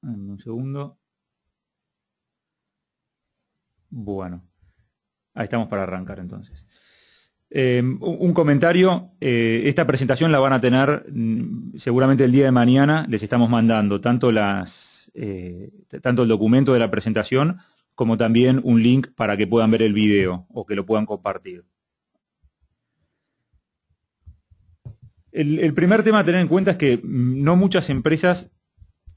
Un segundo. Bueno, ahí estamos para arrancar entonces. Un comentario, esta presentación la van a tener seguramente el día de mañana, les estamos mandando tanto el documento de la presentación como también un link para que puedan ver el video o que lo puedan compartir. El primer tema a tener en cuenta es que no muchas empresas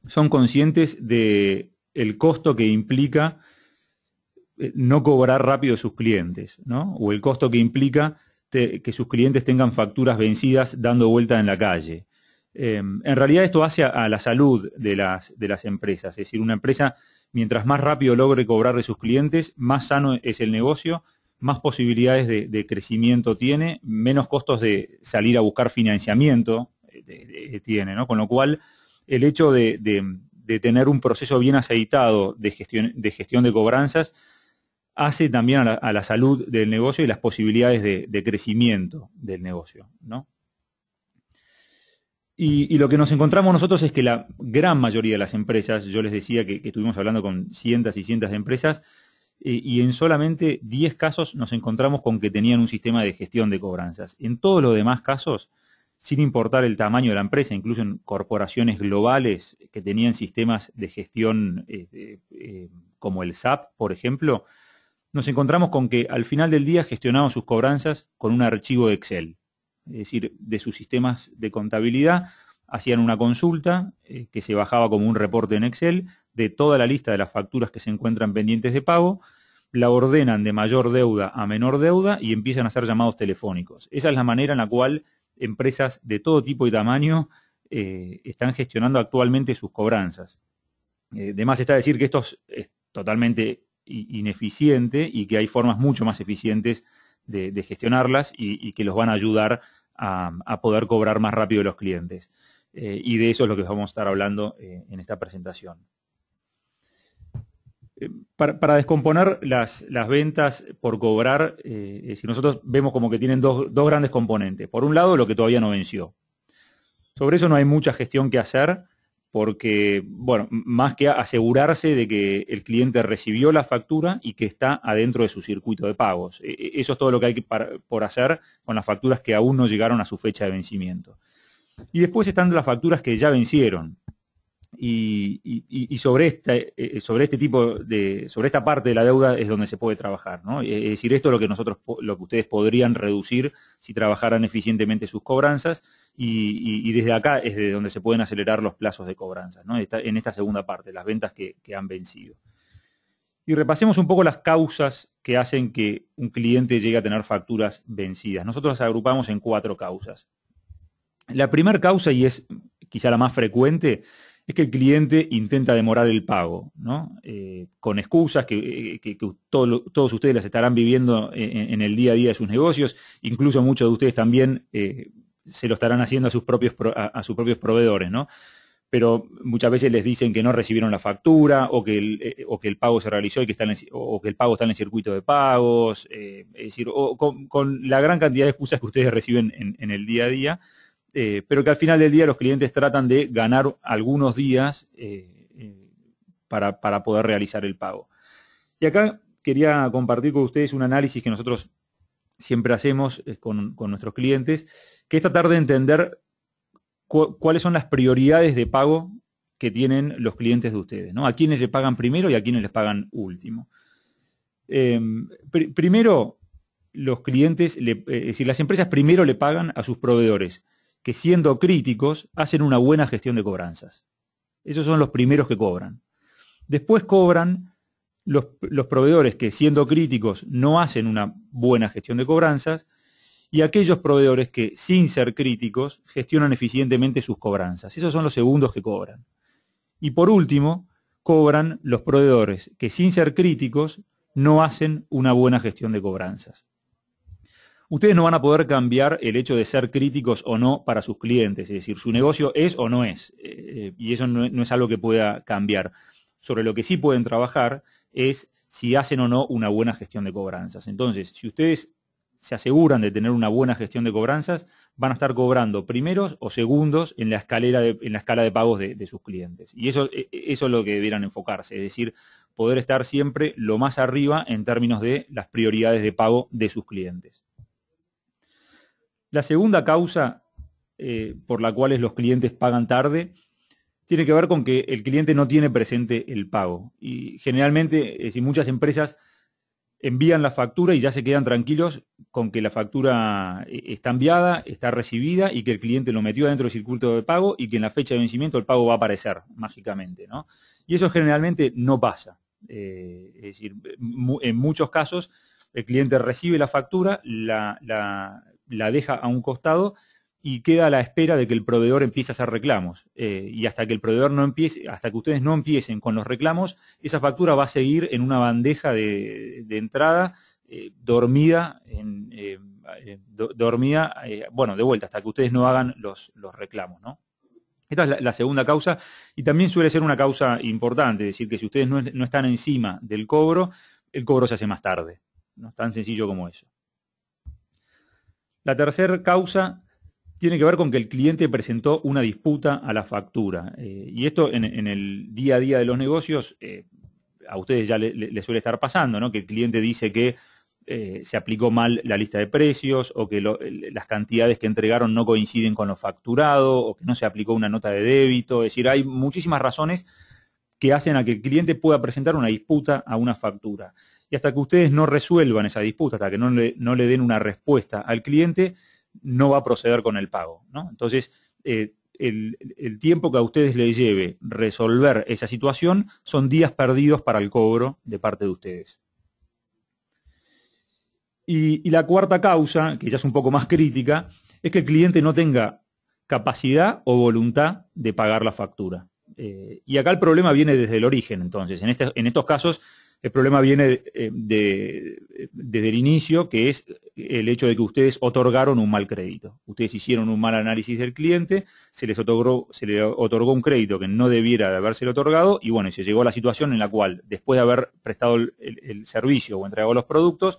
son conscientes del costo que implica no cobrar rápido a sus clientes, ¿no? O el costo que implica que sus clientes tengan facturas vencidas dando vuelta en la calle. En realidad esto hace a la salud de las empresas. Es decir, una empresa, mientras más rápido logre cobrar de sus clientes, más sano es el negocio, más posibilidades de crecimiento tiene, menos costos de salir a buscar financiamiento tiene, ¿no? Con lo cual, el hecho de tener un proceso bien aceitado de gestión de cobranzas hace también a la salud del negocio y las posibilidades de crecimiento del negocio, ¿no? Y lo que nos encontramos nosotros es que la gran mayoría de las empresas, yo les decía que estuvimos hablando con cientos y cientos de empresas, y en solamente 10 casos nos encontramos con que tenían un sistema de gestión de cobranzas. En todos los demás casos, sin importar el tamaño de la empresa, incluso en corporaciones globales que tenían sistemas de gestión como el SAP, por ejemplo, nos encontramos con que al final del día gestionaban sus cobranzas con un archivo de Excel. Es decir, de sus sistemas de contabilidad hacían una consulta que se bajaba como un reporte en Excel de toda la lista de las facturas que se encuentran pendientes de pago, la ordenan de mayor deuda a menor deuda y empiezan a hacer llamados telefónicos. Esa es la manera en la cual empresas de todo tipo y tamaño están gestionando actualmente sus cobranzas. De más está decir que esto es totalmente ineficiente y que hay formas mucho más eficientes de gestionarlas y que los van a ayudar a poder cobrar más rápido los clientes. Y de eso es lo que vamos a estar hablando en esta presentación. Para descomponer las ventas por cobrar, si nosotros vemos como que tienen dos grandes componentes. Por un lado, lo que todavía no venció. Sobre eso no hay mucha gestión que hacer, porque, bueno, más que asegurarse de que el cliente recibió la factura y que está adentro de su circuito de pagos. Eso es todo lo que hay por hacer con las facturas que aún no llegaron a su fecha de vencimiento. Y después están las facturas que ya vencieron. Y sobre esta parte de la deuda es donde se puede trabajar, ¿no? Es decir, esto es lo que ustedes podrían reducir si trabajaran eficientemente sus cobranzas, y desde acá es de donde se pueden acelerar los plazos de cobranzas, ¿no? En esta segunda parte, las ventas que han vencido. Y repasemos un poco las causas que hacen que un cliente llegue a tener facturas vencidas. Nosotros las agrupamos en 4 causas. La primera causa, y es quizá la más frecuente, es que el cliente intenta demorar el pago, ¿no? Con excusas que todos ustedes las estarán viviendo en el día a día de sus negocios, incluso muchos de ustedes también se lo estarán haciendo a sus propios proveedores, ¿no? Pero muchas veces les dicen que no recibieron la factura o que el pago se realizó y o que el pago está en el circuito de pagos, es decir, o con la gran cantidad de excusas que ustedes reciben en el día a día. Pero que al final del día los clientes tratan de ganar algunos días para poder realizar el pago. Y acá quería compartir con ustedes un análisis que nosotros siempre hacemos con nuestros clientes, que es tratar de entender cuáles son las prioridades de pago que tienen los clientes de ustedes, ¿no? A quiénes le pagan primero y a quiénes les pagan último. Primero, los clientes, es decir, las empresas primero le pagan a sus proveedores, que siendo críticos hacen una buena gestión de cobranzas. Esos son los primeros que cobran. Después cobran los proveedores que siendo críticos no hacen una buena gestión de cobranzas, y aquellos proveedores que sin ser críticos gestionan eficientemente sus cobranzas. Esos son los segundos que cobran. Y por último, cobran los proveedores que sin ser críticos no hacen una buena gestión de cobranzas. Ustedes no van a poder cambiar el hecho de ser críticos o no para sus clientes, es decir, su negocio es o no es, y eso no es algo que pueda cambiar. Sobre lo que sí pueden trabajar es si hacen o no una buena gestión de cobranzas. Entonces, si ustedes se aseguran de tener una buena gestión de cobranzas, van a estar cobrando primeros o segundos en la escala de pagos de sus clientes. Y eso es lo que debieran enfocarse, es decir, poder estar siempre lo más arriba en términos de las prioridades de pago de sus clientes. La segunda causa por la cual los clientes pagan tarde tiene que ver con que el cliente no tiene presente el pago. Y generalmente, si muchas empresas envían la factura y ya se quedan tranquilos con que la factura está enviada, está recibida y que el cliente lo metió dentro del circuito de pago y que en la fecha de vencimiento el pago va a aparecer mágicamente, ¿no? Y eso generalmente no pasa. Es decir, en muchos casos el cliente recibe la factura, la deja a un costado y queda a la espera de que el proveedor empiece a hacer reclamos. Y hasta que el proveedor no empiece, hasta que ustedes no empiecen con los reclamos, esa factura va a seguir en una bandeja de entrada dormida, bueno, de vuelta, hasta que ustedes no hagan los reclamos, ¿no? Esta es la segunda causa y también suele ser una causa importante, es decir, que si ustedes no están encima del cobro, el cobro se hace más tarde. No es tan sencillo como eso. La tercera causa tiene que ver con que el cliente presentó una disputa a la factura. Y esto en el día a día de los negocios, a ustedes ya les suele estar pasando, ¿no? Que el cliente dice que se aplicó mal la lista de precios o que las cantidades que entregaron no coinciden con lo facturado o que no se aplicó una nota de débito. Es decir, hay muchísimas razones que hacen a que el cliente pueda presentar una disputa a una factura. Y hasta que ustedes no resuelvan esa disputa, hasta que no le den una respuesta al cliente, no va a proceder con el pago, ¿no? Entonces, el tiempo que a ustedes les lleve resolver esa situación son días perdidos para el cobro de parte de ustedes. Y la cuarta causa, que ya es un poco más crítica, es que el cliente no tenga capacidad o voluntad de pagar la factura. Y acá el problema viene desde el origen, entonces. En estos casos, el problema viene desde el inicio, que es el hecho de que ustedes otorgaron un mal crédito. Ustedes hicieron un mal análisis del cliente, se le otorgó un crédito que no debiera de habérselo otorgado, y bueno, se llegó a la situación en la cual, después de haber prestado el servicio o entregado los productos,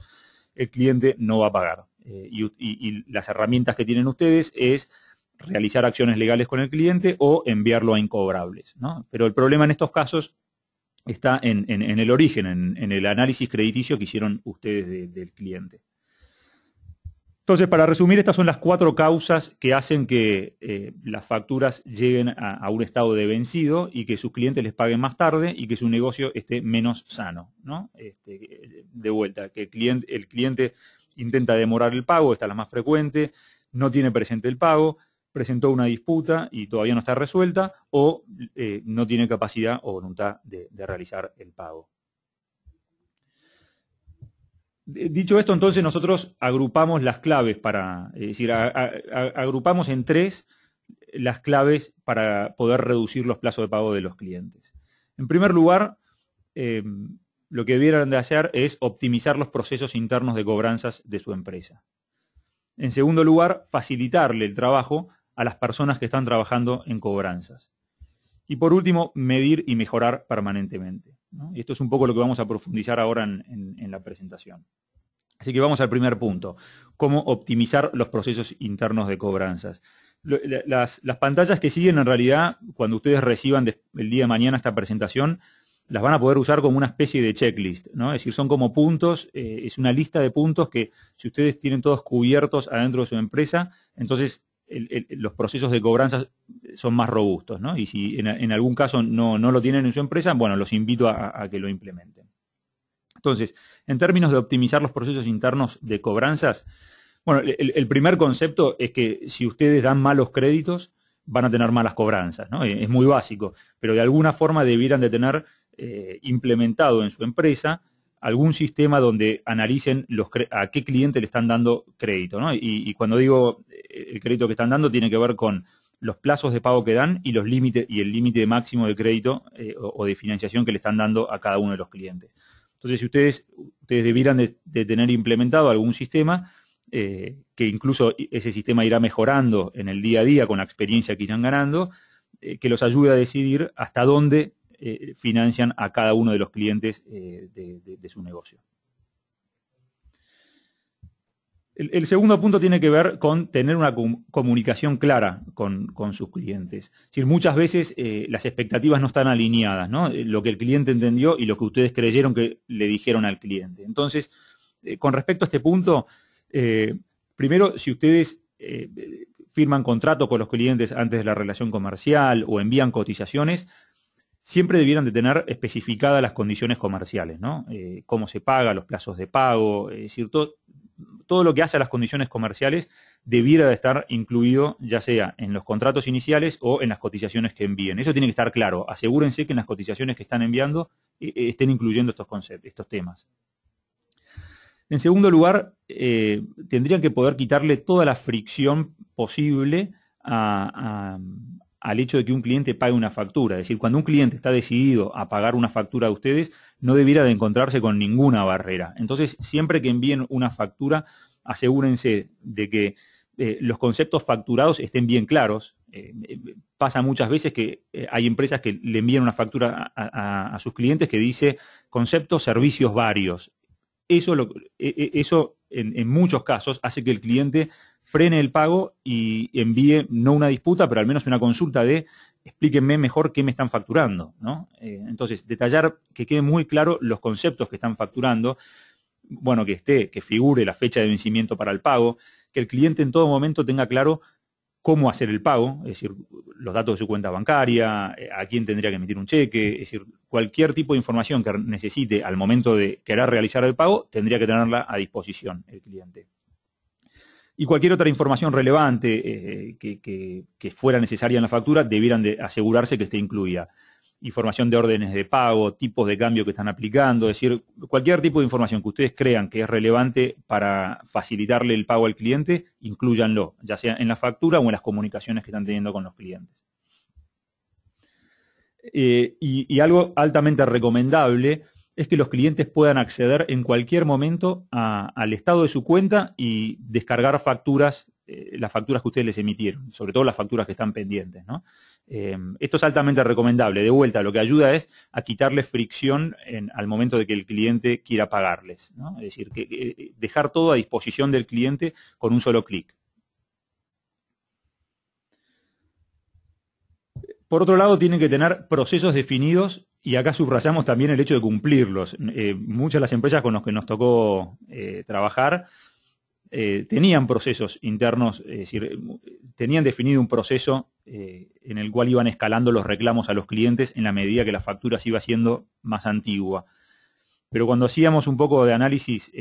el cliente no va a pagar. Y las herramientas que tienen ustedes es realizar acciones legales con el cliente o enviarlo a incobrables, ¿no? Pero el problema en estos casos está en el origen, en el análisis crediticio que hicieron ustedes del cliente. Entonces, para resumir, estas son las 4 causas que hacen que las facturas lleguen a un estado de vencido y que sus clientes les paguen más tarde y que su negocio esté menos sano, ¿no? De vuelta, que el cliente intenta demorar el pago, esta es la más frecuente, no tiene presente el pago, presentó una disputa y todavía no está resuelta, o no tiene capacidad o voluntad de realizar el pago. Dicho esto, entonces nosotros agrupamos las claves es decir, agrupamos en 3 las claves para poder reducir los plazos de pago de los clientes. En primer lugar, lo que debieran de hacer es optimizar los procesos internos de cobranzas de su empresa. En segundo lugar, facilitarle el trabajo a las personas que están trabajando en cobranzas. Y por último, medir y mejorar permanentemente, ¿no? Y esto es un poco lo que vamos a profundizar ahora en la presentación. Así que vamos al primer punto, cómo optimizar los procesos internos de cobranzas. Las pantallas que siguen, en realidad, cuando ustedes reciban el día de mañana esta presentación, las van a poder usar como una especie de checklist, ¿no? Es decir, son como puntos, es una lista de puntos que si ustedes tienen todos cubiertos adentro de su empresa, entonces los procesos de cobranza son más robustos, ¿no? Y si en algún caso no lo tienen en su empresa, bueno, los invito a que lo implementen. Entonces, en términos de optimizar los procesos internos de cobranzas, bueno, el primer concepto es que si ustedes dan malos créditos, van a tener malas cobranzas, ¿no? Es muy básico, pero de alguna forma debieran de tener implementado en su empresa algún sistema donde analicen a qué cliente le están dando crédito, ¿no? Y cuando digo el crédito que están dando tiene que ver con los plazos de pago que dan y el límite máximo de crédito o de financiación que le están dando a cada uno de los clientes. Entonces, si ustedes debieran de tener implementado algún sistema que incluso ese sistema irá mejorando en el día a día con la experiencia que irán ganando, que los ayude a decidir hasta dónde financian a cada uno de los clientes de su negocio. El segundo punto tiene que ver con tener una comunicación clara con sus clientes. Es decir, muchas veces las expectativas no están alineadas, ¿no? Lo que el cliente entendió y lo que ustedes creyeron que le dijeron al cliente. Entonces, con respecto a este punto, primero, si ustedes firman contrato con los clientes antes de la relación comercial o envían cotizaciones, siempre debieran de tener especificadas las condiciones comerciales, ¿no? Cómo se paga, los plazos de pago, es decir, todo lo que hace a las condiciones comerciales debiera de estar incluido ya sea en los contratos iniciales o en las cotizaciones que envíen. Eso tiene que estar claro. Asegúrense que en las cotizaciones que están enviando estén incluyendo estos conceptos, estos temas. En segundo lugar, tendrían que poder quitarle toda la fricción posible al hecho de que un cliente pague una factura. Es decir, cuando un cliente está decidido a pagar una factura a ustedes, no debiera de encontrarse con ninguna barrera. Entonces, siempre que envíen una factura, asegúrense de que los conceptos facturados estén bien claros. Pasa muchas veces que hay empresas que le envían una factura a sus clientes que dice conceptos, servicios varios. Eso en muchos casos hace que el cliente frene el pago y envíe no una disputa, pero al menos una consulta de explíquenme mejor qué me están facturando, ¿no? Entonces, detallar que quede muy claro los conceptos que están facturando, bueno, que figure la fecha de vencimiento para el pago, que el cliente en todo momento tenga claro cómo hacer el pago, es decir, los datos de su cuenta bancaria, a quién tendría que emitir un cheque, es decir, cualquier tipo de información que necesite al momento de querer realizar el pago, tendría que tenerla a disposición el cliente. Y cualquier otra información relevante que fuera necesaria en la factura, debieran de asegurarse que esté incluida. Información de órdenes de pago, tipos de cambio que están aplicando, es decir, cualquier tipo de información que ustedes crean que es relevante para facilitarle el pago al cliente, inclúyanlo, ya sea en la factura o en las comunicaciones que están teniendo con los clientes. Y algo altamente recomendable es que los clientes puedan acceder en cualquier momento al estado de su cuenta y descargar facturas, las facturas que ustedes les emitieron, sobre todo las facturas que están pendientes, ¿no? Esto es altamente recomendable. De vuelta, lo que ayuda es a quitarles fricción al momento de que el cliente quiera pagarles, ¿no? Es decir, dejar todo a disposición del cliente con un solo clic. Por otro lado, tienen que tener procesos definidos y acá subrayamos también el hecho de cumplirlos. Muchas de las empresas con las que nos tocó trabajar tenían procesos internos, es decir, tenían definido un proceso en el cual iban escalando los reclamos a los clientes en la medida que la factura se iba haciendo más antigua. Pero cuando hacíamos un poco de análisis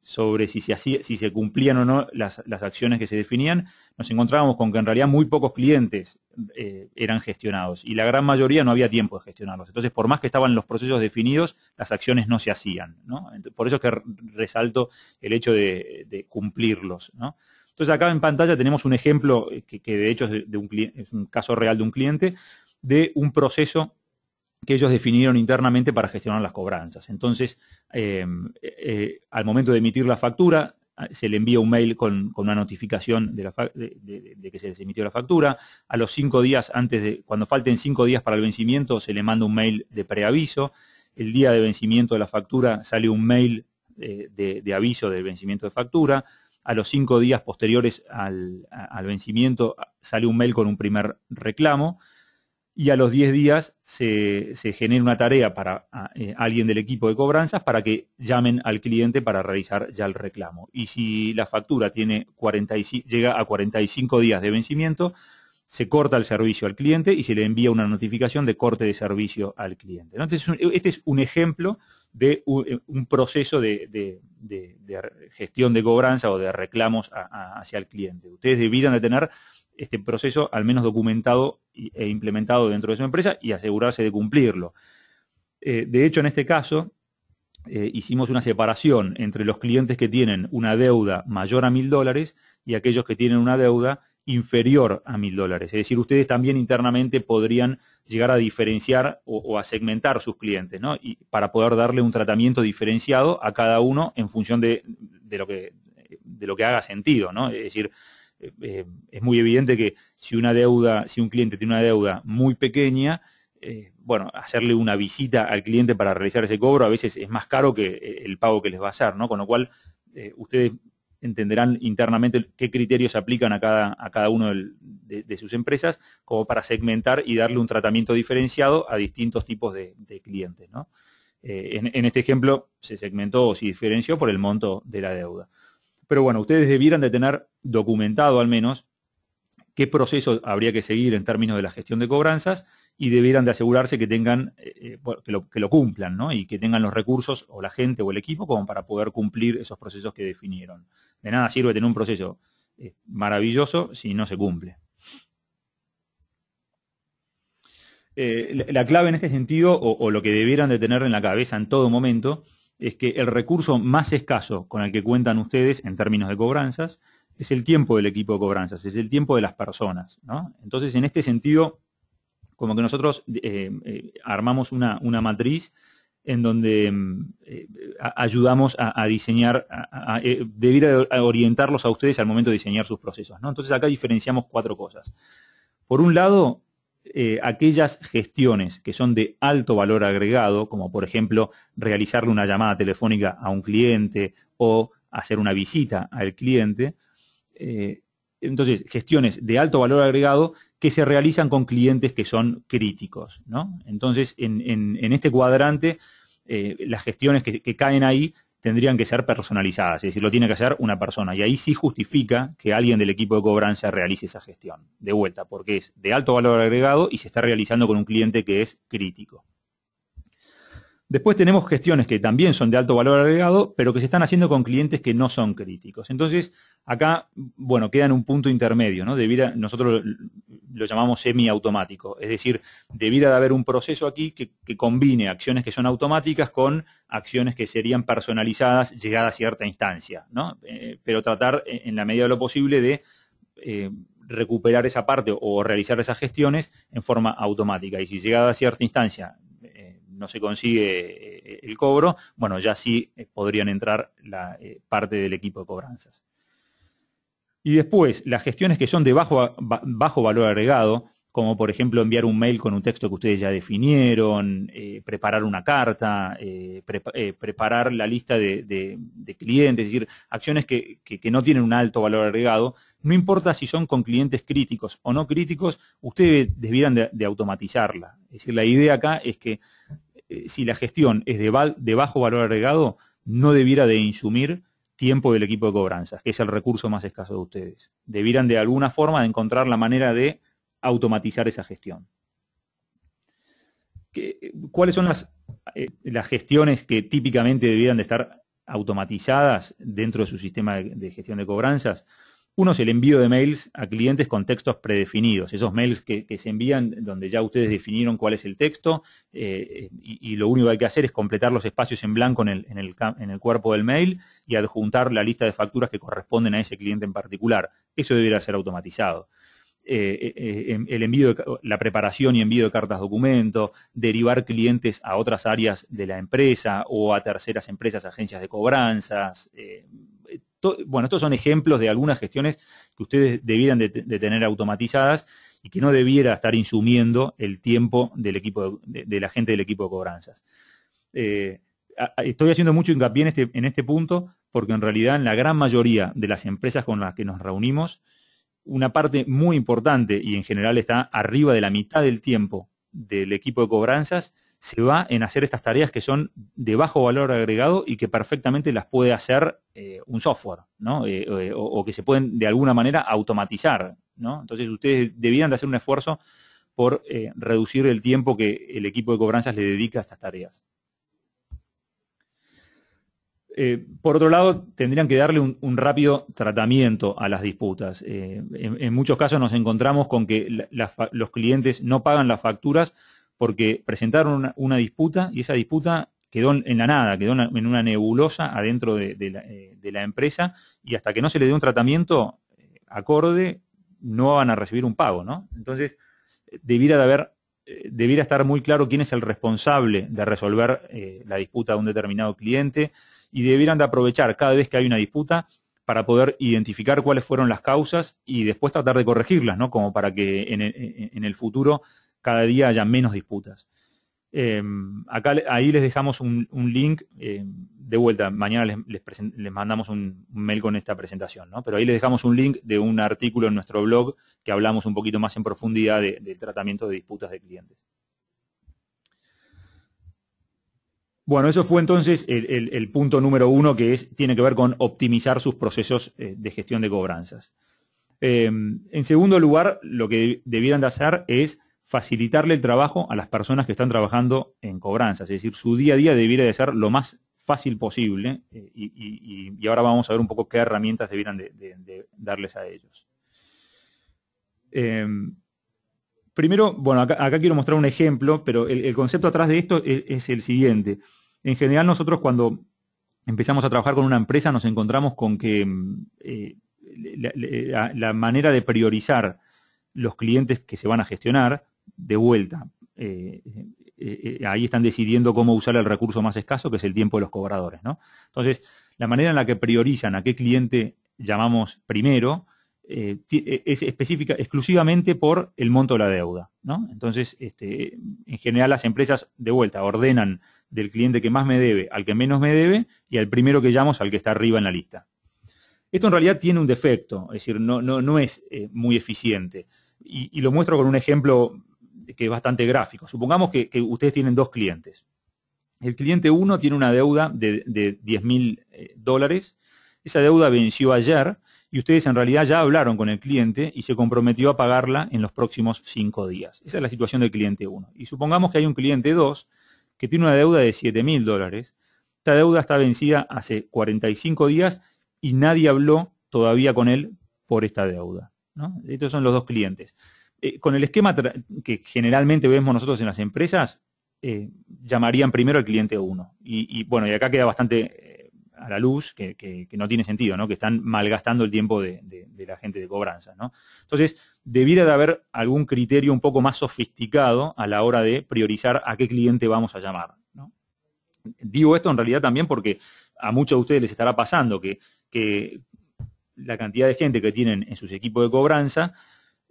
sobre si se cumplían o no las acciones que se definían, nos encontrábamos con que en realidad muy pocos clientes eran gestionados y la gran mayoría no había tiempo de gestionarlos. Entonces, por más que estaban los procesos definidos, las acciones no se hacían, ¿no? Por eso es que resalto el hecho de cumplirlos, ¿no? Entonces, acá en pantalla tenemos un ejemplo que de hecho es un caso real de un cliente, de un proceso que ellos definieron internamente para gestionar las cobranzas. Entonces, al momento de emitir la factura, se le envía un mail con una notificación de que se les emitió la factura. A los 5 días cuando falten 5 días para el vencimiento, se le manda un mail de preaviso. El día de vencimiento de la factura sale un mail de aviso del vencimiento de factura. A los 5 días posteriores al vencimiento sale un mail con un primer reclamo. Y a los 10 días se genera una tarea para alguien del equipo de cobranzas para que llamen al cliente para realizar ya el reclamo. Y si la factura llega a 45 días de vencimiento, se corta el servicio al cliente y se le envía una notificación de corte de servicio al cliente, ¿no? Entonces, este es un ejemplo de un proceso de gestión de cobranza o de reclamos hacia el cliente. Ustedes debieran de tener este proceso al menos documentado e implementado dentro de su empresa y asegurarse de cumplirlo. De hecho, en este caso, hicimos una separación entre los clientes que tienen una deuda mayor a $1.000 y aquellos que tienen una deuda inferior a $1.000. Es decir, ustedes también internamente podrían llegar a diferenciar o a segmentar sus clientes, ¿no? Y para poder darle un tratamiento diferenciado a cada uno en función de lo que haga sentido, ¿no? Es decir, es muy evidente que si un cliente tiene una deuda muy pequeña, bueno, hacerle una visita al cliente para realizar ese cobro a veces es más caro que el pago que les va a hacer, ¿no? Con lo cual, ustedes entenderán internamente qué criterios aplican a cada uno de sus empresas, como para segmentar y darle un tratamiento diferenciado a distintos tipos de clientes, ¿no? En este ejemplo se segmentó o se diferenció por el monto de la deuda. Pero bueno, ustedes debieran de tener documentado al menos qué proceso habría que seguir en términos de la gestión de cobranzas y debieran de asegurarse que tengan, que lo cumplan, ¿no? Y que tengan los recursos o la gente o el equipo como para poder cumplir esos procesos que definieron. De nada sirve tener un proceso maravilloso si no se cumple. La clave en este sentido, o lo que debieran de tener en la cabeza en todo momento, es que el recurso más escaso con el que cuentan ustedes en términos de cobranzas es el tiempo del equipo de cobranzas, es el tiempo de las personas, ¿no? Entonces, en este sentido, como que nosotros armamos una matriz en donde ayudamos a diseñar, debiera orientarlos a ustedes al momento de diseñar sus procesos, ¿no? Entonces acá diferenciamos 4 cosas. Por un lado, aquellas gestiones que son de alto valor agregado, como por ejemplo realizarle una llamada telefónica a un cliente o hacer una visita al cliente. Entonces, gestiones de alto valor agregado que se realizan con clientes que son críticos, ¿no? Entonces, en este cuadrante, las gestiones que caen ahí tendrían que ser personalizadas, es decir, lo tiene que hacer una persona. Y ahí sí justifica que alguien del equipo de cobranza realice esa gestión. De vuelta, porque es de alto valor agregado y se está realizando con un cliente que es crítico. Después tenemos gestiones que también son de alto valor agregado, pero que se están haciendo con clientes que no son críticos. Entonces, acá, bueno, queda en un punto intermedio, ¿no? Nosotros lo llamamos semiautomático. Es decir, debiera de haber un proceso aquí que combine acciones que son automáticas con acciones que serían personalizadas llegada a cierta instancia, ¿no? Pero tratar, en la medida de lo posible, de recuperar esa parte o realizar esas gestiones en forma automática. Y si llegada a cierta instancia no se consigue el cobro, bueno, ya sí podrían entrar la parte del equipo de cobranzas. Y después, las gestiones que son de bajo valor agregado, como por ejemplo enviar un mail con un texto que ustedes ya definieron, preparar una carta, preparar la lista de clientes, es decir, acciones que no tienen un alto valor agregado. No importa si son con clientes críticos o no críticos, ustedes debieran de automatizarla. Es decir, la idea acá es que si la gestión es de bajo valor agregado, no debiera de insumir tiempo del equipo de cobranzas, que es el recurso más escaso de ustedes. Debieran de alguna forma de encontrar la manera de automatizar esa gestión. ¿Cuáles son las gestiones que típicamente debieran de estar automatizadas dentro de su sistema de gestión de cobranzas? Uno es el envío de mails a clientes con textos predefinidos, esos mails que se envían donde ya ustedes definieron cuál es el texto y lo único que hay que hacer es completar los espacios en blanco en el cuerpo del mail y adjuntar la lista de facturas que corresponden a ese cliente en particular. Eso debería ser automatizado. El envío, la preparación y envío de cartas documento, derivar clientes a otras áreas de la empresa o a terceras empresas, agencias de cobranzas. Bueno, estos son ejemplos de algunas gestiones que ustedes debieran de tener automatizadas y que no debiera estar insumiendo el tiempo del equipo de la gente del equipo de cobranzas. Estoy haciendo mucho hincapié en este punto porque en realidad en la gran mayoría de las empresas con las que nos reunimos, una parte muy importante y en general está arriba de la mitad del tiempo del equipo de cobranzas se va en hacer estas tareas que son de bajo valor agregado y que perfectamente las puede hacer un software, ¿no? O que se pueden de alguna manera automatizar, ¿no? Entonces ustedes debían de hacer un esfuerzo por reducir el tiempo que el equipo de cobranzas le dedica a estas tareas. Por otro lado, tendrían que darle un rápido tratamiento a las disputas. En muchos casos nos encontramos con que los clientes no pagan las facturas porque presentaron una disputa y esa disputa quedó en la nada, quedó en una nebulosa adentro de la empresa y hasta que no se le dé un tratamiento acorde no van a recibir un pago, ¿no? Entonces, debiera estar muy claro quién es el responsable de resolver la disputa de un determinado cliente y debieran de aprovechar cada vez que hay una disputa para poder identificar cuáles fueron las causas y después tratar de corregirlas, ¿no? Como para que en el futuro cada día haya menos disputas. Ahí les dejamos un link, de vuelta, mañana les mandamos un mail con esta presentación, ¿no? Pero ahí les dejamos un link de un artículo en nuestro blog que hablamos un poquito más en profundidad del tratamiento de disputas de clientes. Bueno, eso fue entonces el punto número 1, que tiene que ver con optimizar sus procesos de gestión de cobranzas. En segundo lugar, lo que debieran de hacer es facilitarle el trabajo a las personas que están trabajando en cobranzas, es decir, su día a día debiera de ser lo más fácil posible, y ahora vamos a ver un poco qué herramientas debieran de darles a ellos. Primero, bueno, acá quiero mostrar un ejemplo, pero el concepto atrás de esto es el siguiente. En general, nosotros cuando empezamos a trabajar con una empresa nos encontramos con que la manera de priorizar los clientes que se van a gestionar, de vuelta, ahí están decidiendo cómo usar el recurso más escaso, que es el tiempo de los cobradores, ¿no? Entonces, la manera en la que priorizan a qué cliente llamamos primero es específica exclusivamente por el monto de la deuda, ¿no? Entonces, en general las empresas, de vuelta, ordenan del cliente que más me debe al que menos me debe, y al primero que llamo es al que está arriba en la lista. Esto en realidad tiene un defecto, es decir, no es muy eficiente. Y lo muestro con un ejemplo que es bastante gráfico. Supongamos que ustedes tienen 2 clientes. El cliente 1 tiene una deuda de $10.000. Esa deuda venció ayer y ustedes en realidad ya hablaron con el cliente y se comprometió a pagarla en los próximos 5 días. Esa es la situación del cliente 1. Y supongamos que hay un cliente 2 que tiene una deuda de $7.000. Esta deuda está vencida hace 45 días y nadie habló todavía con él por esta deuda, ¿no? Estos son los 2 clientes. Con el esquema que generalmente vemos nosotros en las empresas, llamarían primero al cliente 1. Y bueno, y acá queda bastante a la luz que no tiene sentido, ¿no? Que están malgastando el tiempo de la gente de cobranza, ¿no? Entonces, debiera de haber algún criterio un poco más sofisticado a la hora de priorizar a qué cliente vamos a llamar, ¿no? Digo esto en realidad también porque a muchos de ustedes les estará pasando que la cantidad de gente que tienen en sus equipos de cobranza,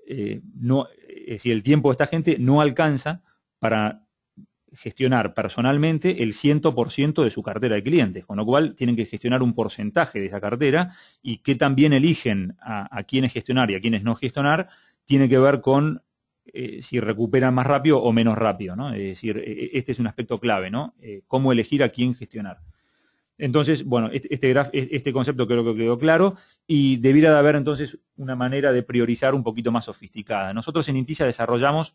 es decir, el tiempo de esta gente no alcanza para gestionar personalmente el 100% de su cartera de clientes, con lo cual tienen que gestionar un porcentaje de esa cartera, y qué también eligen a quiénes gestionar y a quiénes no gestionar tiene que ver con si recuperan más rápido o menos rápido, ¿no? Es decir, este es un aspecto clave, ¿no? Cómo elegir a quién gestionar. Entonces, bueno, este concepto creo que quedó claro, y debiera de haber entonces una manera de priorizar un poquito más sofisticada. Nosotros en Intisa desarrollamos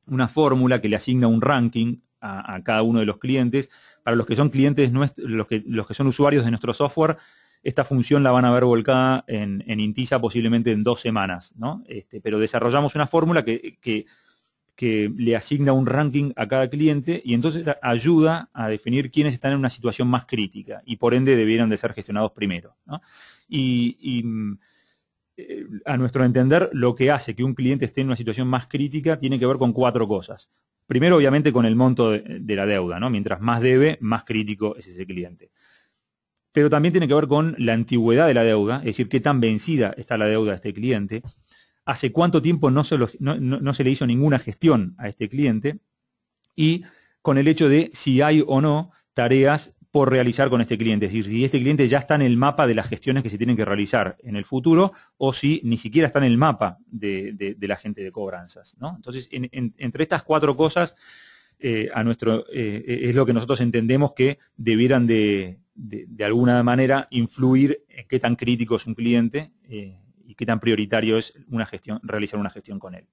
una fórmula que le asigna un ranking a cada uno de los clientes. Para los que son clientes nuestros, los que son usuarios de nuestro software, esta función la van a ver volcada en Intisa posiblemente en 2 semanas, ¿no? Pero desarrollamos una fórmula que le asigna un ranking a cada cliente, y entonces ayuda a definir quiénes están en una situación más crítica y por ende debieran de ser gestionados primero, ¿no? A nuestro entender, lo que hace que un cliente esté en una situación más crítica tiene que ver con 4 cosas. Primero, obviamente, con el monto de la deuda, ¿no? Mientras más debe, más crítico es ese cliente. Pero también tiene que ver con la antigüedad de la deuda, es decir, qué tan vencida está la deuda de este cliente, hace cuánto tiempo no se le hizo ninguna gestión a este cliente, y con el hecho de si hay o no tareas por realizar con este cliente, es decir, si este cliente ya está en el mapa de las gestiones que se tienen que realizar en el futuro, o si ni siquiera está en el mapa de la gente de cobranzas, ¿no? Entonces, entre estas 4 cosas, es lo que nosotros entendemos que debieran de alguna manera influir en qué tan crítico es un cliente y qué tan prioritario es realizar una gestión con él.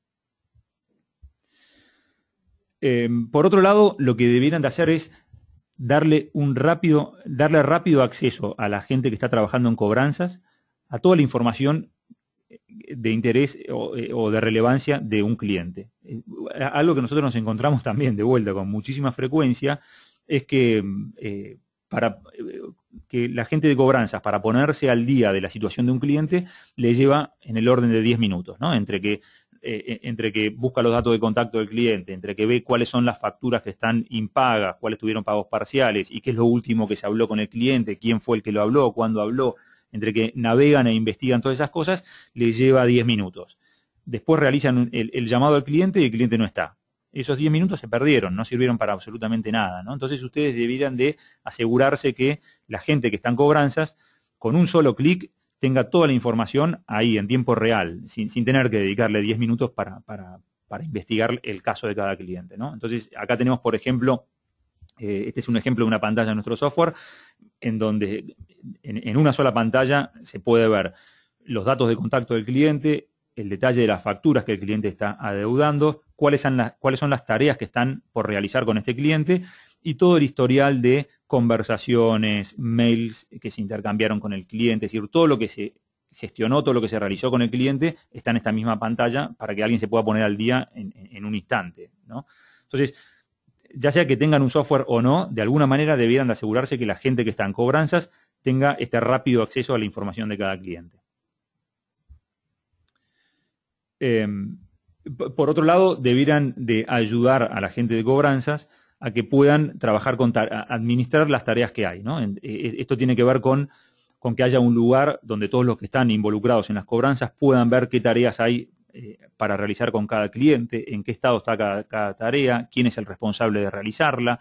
Por otro lado, lo que debieran de hacer es darle rápido acceso a la gente que está trabajando en cobranzas a toda la información de interés o de relevancia de un cliente. Algo que nosotros nos encontramos también de vuelta con muchísima frecuencia es que para que la gente de cobranzas, para ponerse al día de la situación de un cliente, le lleva en el orden de 10 minutos, ¿no? Entre que busca los datos de contacto del cliente, entre que ve cuáles son las facturas que están impagas, cuáles tuvieron pagos parciales y qué es lo último que se habló con el cliente, quién fue el que lo habló, cuándo habló, entre que navegan e investigan todas esas cosas, les lleva 10 minutos. Después realizan el llamado al cliente y el cliente no está. esos 10 minutos se perdieron, no sirvieron para absolutamente nada, ¿no? Entonces ustedes debieran de asegurarse que la gente que está en cobranzas, con un solo clic, tenga toda la información ahí en tiempo real, sin tener que dedicarle 10 minutos para investigar el caso de cada cliente, ¿no? Entonces acá tenemos, por ejemplo, este es un ejemplo de una pantalla de nuestro software, en donde en una sola pantalla se puede ver los datos de contacto del cliente, el detalle de las facturas que el cliente está adeudando, cuáles son las tareas que están por realizar con este cliente y todo el historial de conversaciones, mails que se intercambiaron con el cliente, es decir, todo lo que se gestionó, todo lo que se realizó con el cliente está en esta misma pantalla para que alguien se pueda poner al día en un instante, ¿no? Entonces, ya sea que tengan un software o no, de alguna manera debieran de asegurarse que la gente que está en cobranzas tenga este rápido acceso a la información de cada cliente. Por otro lado, debieran de ayudar a la gente de cobranzas a que puedan trabajar a administrar las tareas que hay, ¿no? Esto tiene que ver con que haya un lugar donde todos los que están involucrados en las cobranzas puedan ver qué tareas hay para realizar con cada cliente, en qué estado está cada tarea, quién es el responsable de realizarla,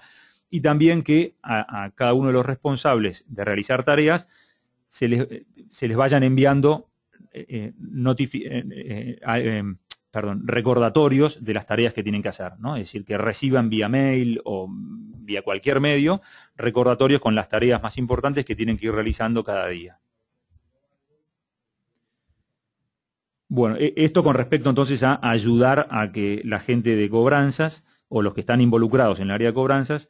y también que a cada uno de los responsables de realizar tareas se les vayan enviando recordatorios de las tareas que tienen que hacer, ¿no? Es decir, que reciban vía mail o vía cualquier medio recordatorios con las tareas más importantes que tienen que ir realizando cada día. Bueno, esto con respecto entonces a ayudar a que la gente de cobranzas o los que están involucrados en el área de cobranzas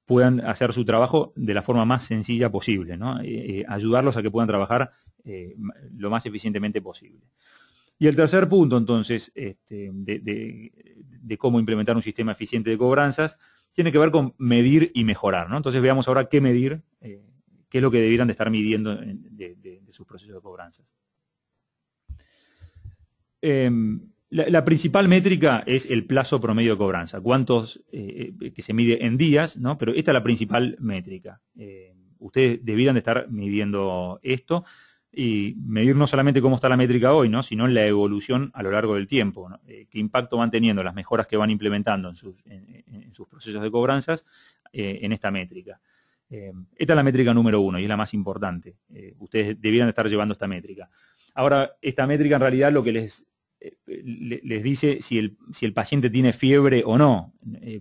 puedan hacer su trabajo de la forma más sencilla posible, ¿no? Ayudarlos a que puedan trabajar lo más eficientemente posible. Y el tercer punto, entonces, de cómo implementar un sistema eficiente de cobranzas, tiene que ver con medir y mejorar, ¿no? Entonces veamos ahora qué medir, qué es lo que debieran de estar midiendo de sus procesos de cobranzas. La principal métrica es el plazo promedio de cobranza, que se mide en días, ¿no? Pero esta es la principal métrica. Ustedes debieran de estar midiendo esto y medir no solamente cómo está la métrica hoy, ¿no? Sino la evolución a lo largo del tiempo, ¿no? Qué impacto van teniendo las mejoras que van implementando en sus procesos de cobranzas en esta métrica. Esta es la métrica número 1 y es la más importante. Ustedes debieran estar llevando esta métrica. Ahora, esta métrica en realidad lo que les dice si el paciente tiene fiebre o no,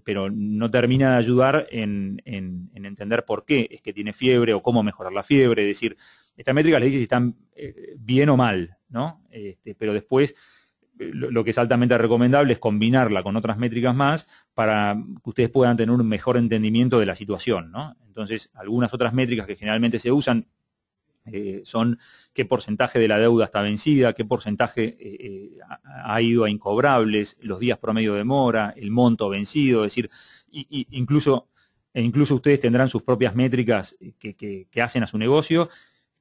pero no termina de ayudar en entender por qué es que tiene fiebre o cómo mejorar la fiebre. Es decir, esta métrica les dice si están bien o mal, ¿no? Pero después lo que es altamente recomendable es combinarla con otras métricas más para que ustedes puedan tener un mejor entendimiento de la situación, ¿no? Entonces, algunas otras métricas que generalmente se usan son qué porcentaje de la deuda está vencida, qué porcentaje ha ido a incobrables, los días promedio de mora, el monto vencido, es decir, incluso ustedes tendrán sus propias métricas que hacen a su negocio,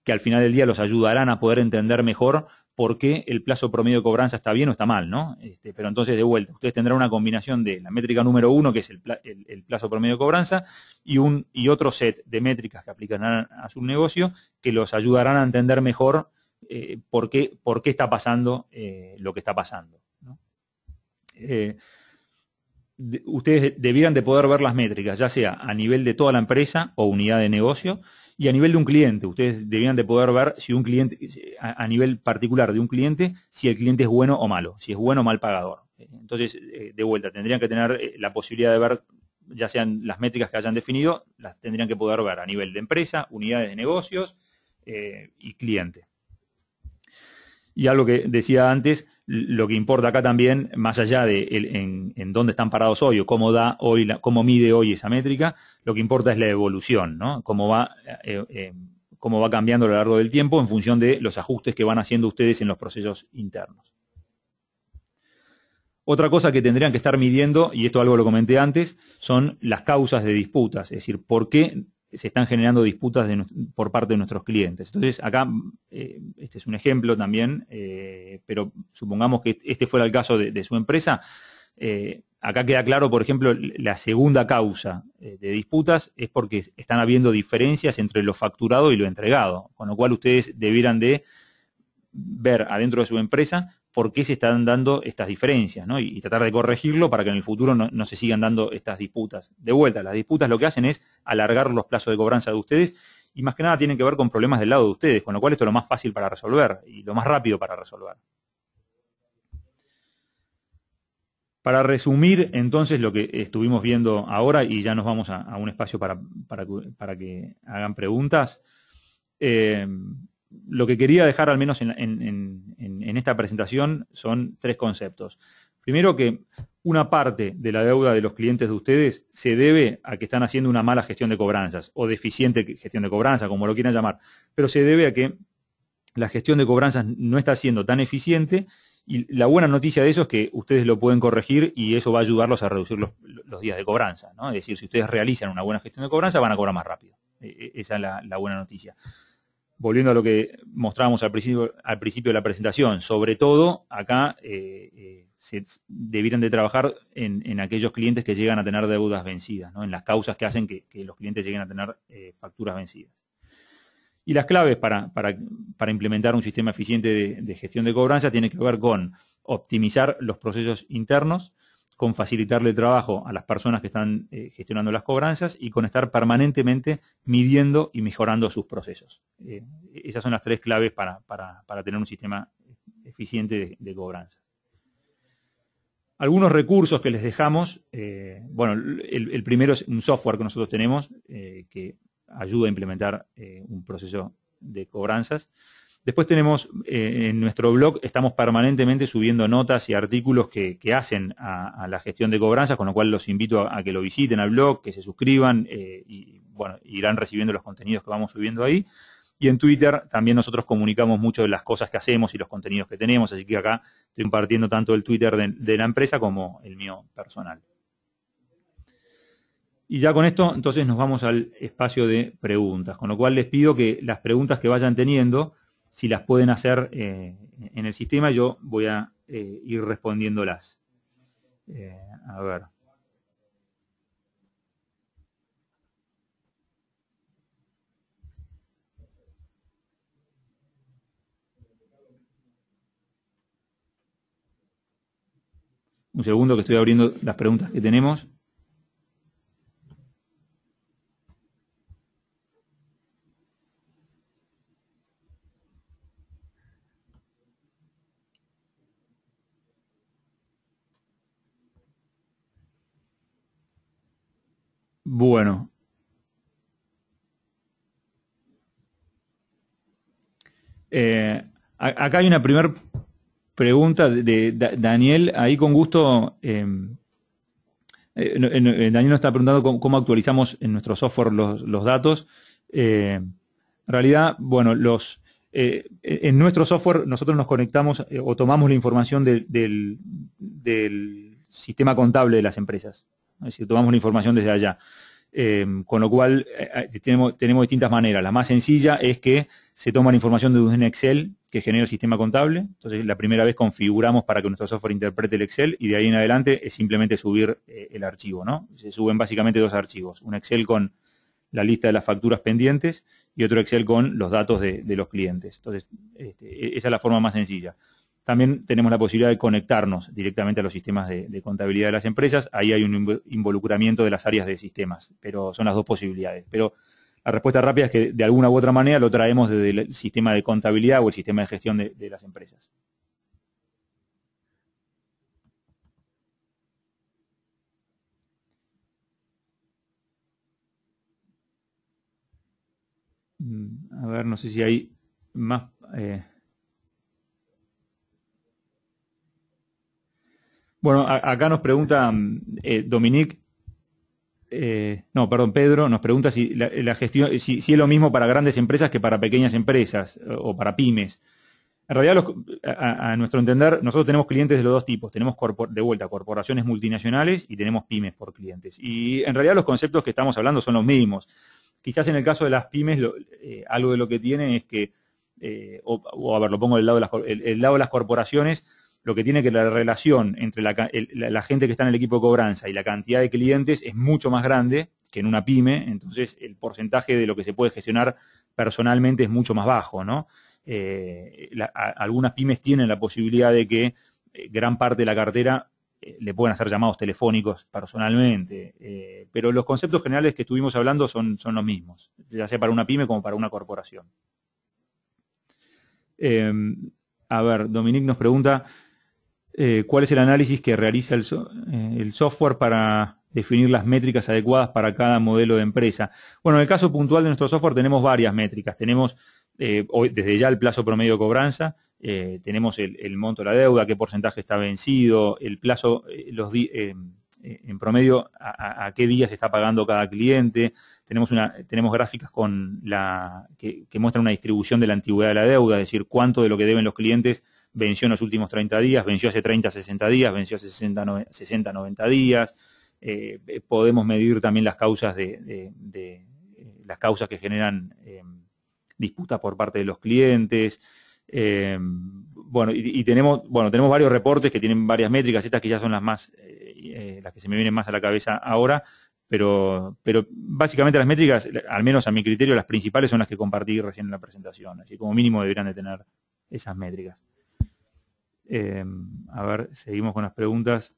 que al final del día los ayudarán a poder entender mejor por qué el plazo promedio de cobranza está bien o está mal, ¿no? Pero entonces, de vuelta, ustedes tendrán una combinación de la métrica número 1, que es el plazo promedio de cobranza, y otro set de métricas que aplicarán a su negocio, que los ayudarán a entender mejor por qué está pasando lo que está pasando, ¿no? Ustedes debieran de poder ver las métricas, ya sea a nivel de toda la empresa o unidad de negocio, y a nivel de un cliente. Ustedes debían de poder ver si un cliente, a nivel particular de un cliente, si el cliente es bueno o malo, si es bueno o mal pagador. Entonces, de vuelta, tendrían que tener la posibilidad de ver, ya sean las métricas que hayan definido, las tendrían que poder ver a nivel de empresa, unidades de negocios y cliente. Y algo que decía antes, lo que importa acá también, más allá de en dónde están parados hoy o cómo mide hoy esa métrica, lo que importa es la evolución, ¿no? Cómo va cambiando a lo largo del tiempo en función de los ajustes que van haciendo ustedes en los procesos internos. Otra cosa que tendrían que estar midiendo, y esto algo lo comenté antes, son las causas de disputas, es decir, por qué se están generando disputas por parte de nuestros clientes. Entonces, acá, este es un ejemplo también, pero supongamos que este fuera el caso de su empresa. Acá queda claro, por ejemplo, la segunda causa de disputas es porque están habiendo diferencias entre lo facturado y lo entregado, con lo cual ustedes debieran de ver adentro de su empresa por qué se están dando estas diferencias, ¿no? Y tratar de corregirlo para que en el futuro no se sigan dando estas disputas. De vuelta, las disputas lo que hacen es alargar los plazos de cobranza de ustedes y más que nada tienen que ver con problemas del lado de ustedes, con lo cual esto es lo más fácil para resolver y lo más rápido para resolver. Para resumir, entonces, lo que estuvimos viendo ahora, y ya nos vamos a un espacio para que hagan preguntas, lo que quería dejar al menos en esta presentación son 3 conceptos. Primero, que una parte de la deuda de los clientes de ustedes se debe a que están haciendo una mala gestión de cobranzas o deficiente gestión de cobranzas, como lo quieran llamar, pero se debe a que la gestión de cobranzas no está siendo tan eficiente. Y la buena noticia de eso es que ustedes lo pueden corregir y eso va a ayudarlos a reducir los días de cobranza, ¿no? Es decir, si ustedes realizan una buena gestión de cobranza, van a cobrar más rápido. Esa es la buena noticia. Volviendo a lo que mostrábamos al principio de la presentación, sobre todo acá se debieran de trabajar en aquellos clientes que llegan a tener deudas vencidas, ¿no? En las causas que hacen que los clientes lleguen a tener facturas vencidas. Y las claves para implementar un sistema eficiente de gestión de cobranza tienen que ver con optimizar los procesos internos, con facilitarle el trabajo a las personas que están gestionando las cobranzas y con estar permanentemente midiendo y mejorando sus procesos. Esas son las 3 claves para tener un sistema eficiente de cobranza. Algunos recursos que les dejamos, bueno, el primero es un software que nosotros tenemos que ayuda a implementar un proceso de cobranzas. Después tenemos en nuestro blog, estamos permanentemente subiendo notas y artículos que hacen a la gestión de cobranzas, con lo cual los invito a que lo visiten al blog, que se suscriban y bueno, irán recibiendo los contenidos que vamos subiendo ahí. Y en Twitter también nosotros comunicamos mucho de las cosas que hacemos y los contenidos que tenemos, así que acá estoy compartiendo tanto el Twitter de la empresa como el mío personal. Y ya con esto, entonces nos vamos al espacio de preguntas, con lo cual les pido que las preguntas que vayan teniendo, si las pueden hacer en el sistema, yo voy a ir respondiéndolas. A ver. Un segundo que estoy abriendo las preguntas que tenemos. Bueno. Acá hay una primera pregunta de Daniel, ahí con gusto. Daniel nos está preguntando cómo actualizamos en nuestro software los datos. En realidad, bueno, en nuestro software nosotros nos conectamos o tomamos la información del sistema contable de las empresas. Es decir, tomamos la información desde allá. Con lo cual tenemos distintas maneras. La más sencilla es que se toma la información de un Excel que genera el sistema contable. Entonces la primera vez configuramos para que nuestro software interprete el Excel y de ahí en adelante es simplemente subir el archivo, ¿no? Se suben básicamente 2 archivos. Un Excel con la lista de las facturas pendientes y otro Excel con los datos de los clientes. Entonces esa es la forma más sencilla. También tenemos la posibilidad de conectarnos directamente a los sistemas de contabilidad de las empresas. Ahí hay un involucramiento de las áreas de sistemas, pero son las 2 posibilidades. Pero la respuesta rápida es que de alguna u otra manera lo traemos desde el sistema de contabilidad o el sistema de gestión de las empresas. A ver, no sé si hay más... Bueno, acá nos pregunta Dominique, no, perdón, Pedro, nos pregunta si la gestión, si es lo mismo para grandes empresas que para pequeñas empresas o para pymes. En realidad, a nuestro entender, nosotros tenemos clientes de los 2 tipos. Tenemos de vuelta corporaciones multinacionales y tenemos pymes por clientes. Y en realidad los conceptos que estamos hablando son los mismos. Quizás en el caso de las pymes, algo de lo que tiene es que, a ver, lo pongo del lado el lado de las corporaciones, lo que tiene que la relación entre la gente que está en el equipo de cobranza y la cantidad de clientes es mucho más grande que en una pyme, entonces el porcentaje de lo que se puede gestionar personalmente es mucho más bajo, ¿no? algunas pymes tienen la posibilidad de que gran parte de la cartera le pueden hacer llamados telefónicos personalmente, pero los conceptos generales que estuvimos hablando son los mismos, ya sea para una pyme como para una corporación. A ver, Dominique nos pregunta cuál es el análisis que realiza el software para definir las métricas adecuadas para cada modelo de empresa. Bueno, en el caso puntual de nuestro software tenemos varias métricas. Tenemos hoy, desde ya el plazo promedio de cobranza, tenemos el monto de la deuda, qué porcentaje está vencido, el plazo, en promedio a qué días está pagando cada cliente. Tenemos gráficas que muestran una distribución de la antigüedad de la deuda, es decir, cuánto de lo que deben los clientes venció en los últimos 30 días, venció hace 30, 60 días, venció hace 60, 90 días. Podemos medir también las causas las causas que generan disputas por parte de los clientes. Tenemos varios reportes que tienen varias métricas, estas que ya son las que se me vienen más a la cabeza ahora, pero básicamente las métricas, al menos a mi criterio, las principales son las que compartí recién en la presentación, así como mínimo deberían de tener esas métricas. A ver, seguimos con las preguntas.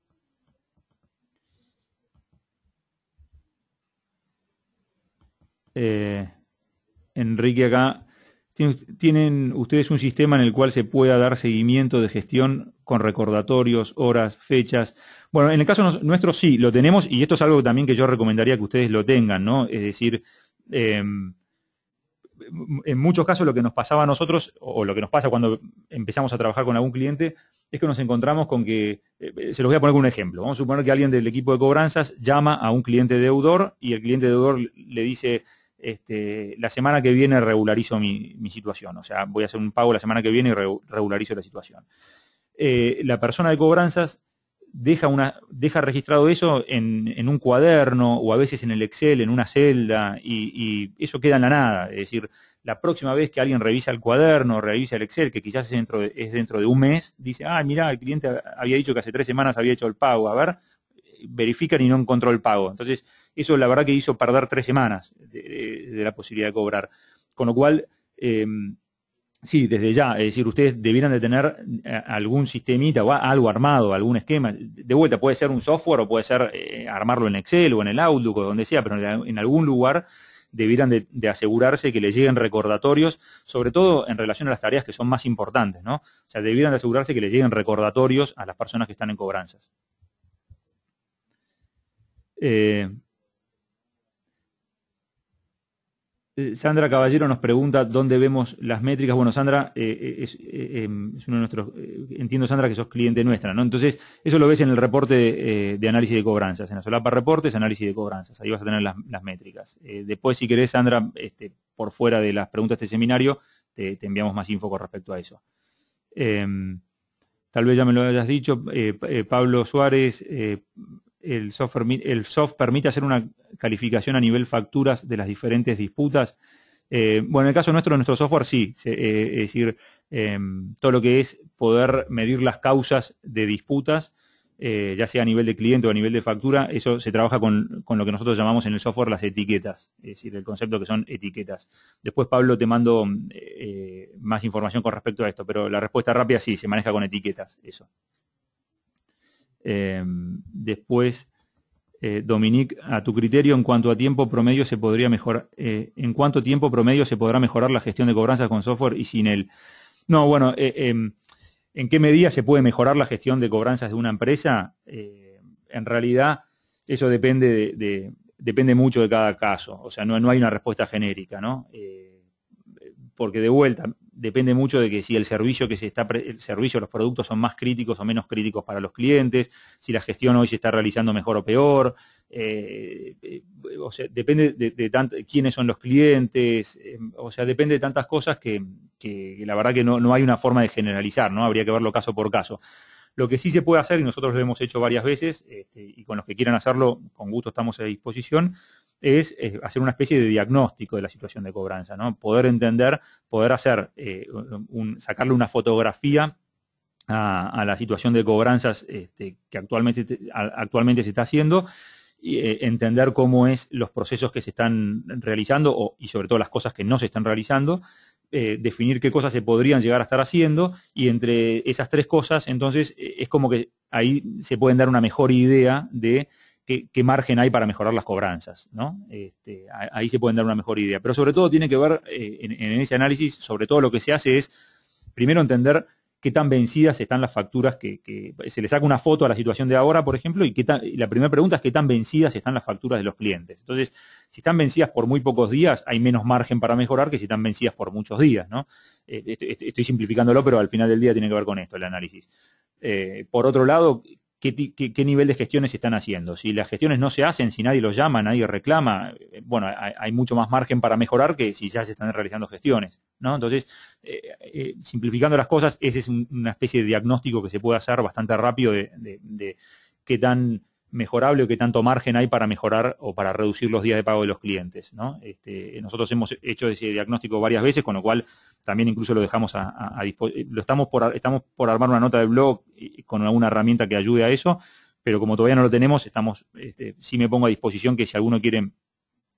Enrique acá, ¿tienen ustedes un sistema en el cual se pueda dar seguimiento de gestión con recordatorios, horas, fechas? Bueno, en el caso nuestro sí, lo tenemos, y esto es algo también que yo recomendaría que ustedes lo tengan, ¿no? Es decir, en muchos casos lo que nos pasaba a nosotros, o lo que nos pasa cuando empezamos a trabajar con algún cliente, es que nos encontramos con que, se los voy a poner con un ejemplo, vamos a suponer que alguien del equipo de cobranzas llama a un cliente deudor y el cliente deudor le dice, la semana que viene regularizo mi situación, o sea, voy a hacer un pago la semana que viene y regularizo la situación. La persona de cobranzas deja registrado eso en un cuaderno o a veces en el Excel, en una celda, y eso queda en la nada. Es decir, la próxima vez que alguien revisa el cuaderno, revisa el Excel, que quizás es dentro de un mes, dice, mira, el cliente había dicho que hace 3 semanas había hecho el pago, a ver, verifican y no encontró el pago. Entonces, eso la verdad que hizo perder 3 semanas de la posibilidad de cobrar. Con lo cual, sí, desde ya, es decir, ustedes debieran de tener algún sistemita o algo armado, algún esquema. De vuelta, puede ser un software o puede ser armarlo en Excel o en el Outlook o donde sea, pero en algún lugar debieran de asegurarse que les lleguen recordatorios, sobre todo en relación a las tareas que son más importantes, ¿no? O sea, debieran de asegurarse que les lleguen recordatorios a las personas que están en cobranzas. Sandra Caballero nos pregunta dónde vemos las métricas. Bueno, Sandra es uno de nuestros, entiendo, Sandra, que sos cliente nuestra, ¿no? Entonces, eso lo ves en el reporte de análisis de cobranzas, en la solapa reportes, análisis de cobranzas, ahí vas a tener las métricas. Después, si querés, Sandra, por fuera de las preguntas de este seminario, te enviamos más info con respecto a eso. Tal vez ya me lo hayas dicho, Pablo Suárez, el soft permite hacer una calificación a nivel facturas de las diferentes disputas. Bueno, en el caso nuestro software sí, es decir, todo lo que es poder medir las causas de disputas, ya sea a nivel de cliente o a nivel de factura, eso se trabaja con lo que nosotros llamamos en el software las etiquetas, es decir, el concepto que son etiquetas. Después, Pablo, te mando más información con respecto a esto, pero la respuesta rápida sí, se maneja con etiquetas, eso. Después, Dominique, a tu criterio, ¿en cuánto tiempo promedio se podría mejorar? ¿En cuánto tiempo promedio se podrá mejorar la gestión de cobranzas con software y sin él? No, bueno, ¿en qué medida se puede mejorar la gestión de cobranzas de una empresa? En realidad, eso depende mucho de cada caso. O sea, no hay una respuesta genérica, ¿no? Porque de vuelta, depende mucho de que si el servicio los productos son más críticos o menos críticos para los clientes, si la gestión hoy se está realizando mejor o peor, o sea, depende de quiénes son los clientes, o sea, depende de tantas cosas que la verdad que no hay una forma de generalizar, ¿no? Habría que verlo caso por caso. Lo que sí se puede hacer, y nosotros lo hemos hecho varias veces, y con los que quieran hacerlo, con gusto estamos a disposición, es hacer una especie de diagnóstico de la situación de cobranza, ¿no? Poder entender, poder hacer, sacarle una fotografía a la situación de cobranzas que actualmente se está haciendo, y entender cómo es los procesos que se están realizando y sobre todo las cosas que no se están realizando, definir qué cosas se podrían llegar a estar haciendo, y entre esas tres cosas, entonces, es como que ahí se pueden dar una mejor idea de qué margen hay para mejorar las cobranzas, ¿no? Ahí se pueden dar una mejor idea. Pero sobre todo tiene que ver, en ese análisis, sobre todo lo que se hace es, primero, entender qué tan vencidas están las facturas, que se le saca una foto a la situación de ahora, por ejemplo, y la primera pregunta es qué tan vencidas están las facturas de los clientes. Entonces, si están vencidas por muy pocos días, hay menos margen para mejorar que si están vencidas por muchos días, ¿no? Estoy simplificándolo, pero al final del día tiene que ver con esto, el análisis. Por otro lado, ¿qué nivel de gestiones se están haciendo? Si las gestiones no se hacen, si nadie los llama, nadie reclama, bueno, hay mucho más margen para mejorar que si ya se están realizando gestiones, ¿no? Entonces, simplificando las cosas, ese es una especie de diagnóstico que se puede hacer bastante rápido de qué tan mejorable o qué tanto margen hay para mejorar o para reducir los días de pago de los clientes, ¿no? Nosotros hemos hecho ese diagnóstico varias veces, con lo cual también incluso lo dejamos a disposición. Estamos por armar una nota de blog con alguna herramienta que ayude a eso, pero como todavía no lo tenemos, sí me pongo a disposición que si alguno quiere